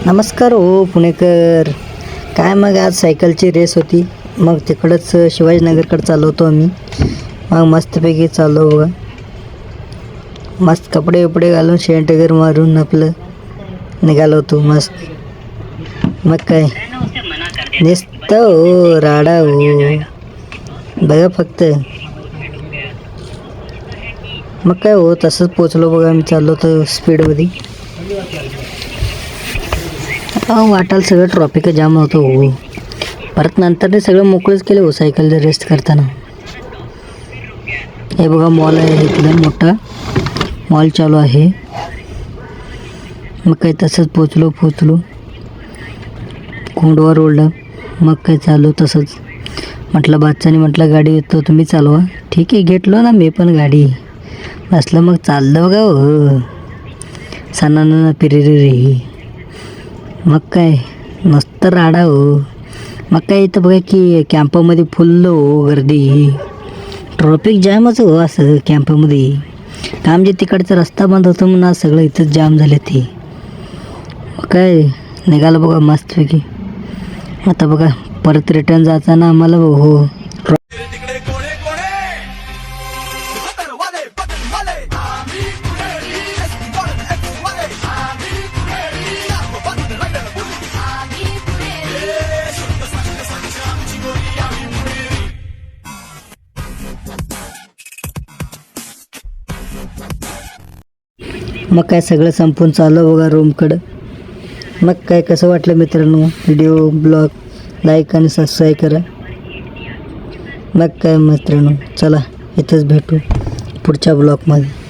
नमस्कार हो पुणेकर. काय मग आज सायकलची रेस होती, मग तिकडंच शिवाजीनगरकडे चाललो होतो आम्ही. मग मस्तपैकी चाललो बघा, मस्त कपडे वपडे घालून शेंट वगैरे मारून आपलं निघालो होतो मस्त. मग काय नुसतं हो राडा हो बघा फक्त. मग काय हो तसंच पोचलो बघा, आम्ही चाललो होतो स्पीडमध्ये. वाटायला सगळं ट्रॉफिक जाम होतं हो. परत नंतर ते सगळं मोकळंच केलं हो सायकल रेस्ट करताना. हे बघा मॉल आहे, इथला मोठा मॉल चालू आहे. मग काय तसंच पोचलो कोंडवा रोडला. मग काय चालू तसंच. म्हटलं बादशाने म्हटलं गाडी येतो तुम्ही चालवा. ठीक आहे घेतलो ना मी पण गाडी. बसलं मग चाललं बघा हो सणाना पिरिरी. मग काय मस्त राडा हो. मग काय इथं बघा की कॅम्पामध्ये फुल्ल हो गर्दी. ट्रॉफिक जामच हो असं कॅम्पामध्ये. काम जे तिकडचा रस्ता बंद होतो म्हणून आज सगळं इथंच जाम झाले ते. मग काय निघालं बघा मस्तपैकी. आता बघा परत रिटर्न जाताना आम्हाला हो मग काय सगळं संपून चाललं बघा रूमकडं. मग काय कसं वाटलं मित्रांनो व्हिडिओ ब्लॉग लाईक आणि सबस्क्राईब करा. मग काय मित्रांनो चला इथंच भेटू पुढच्या ब्लॉगमध्ये.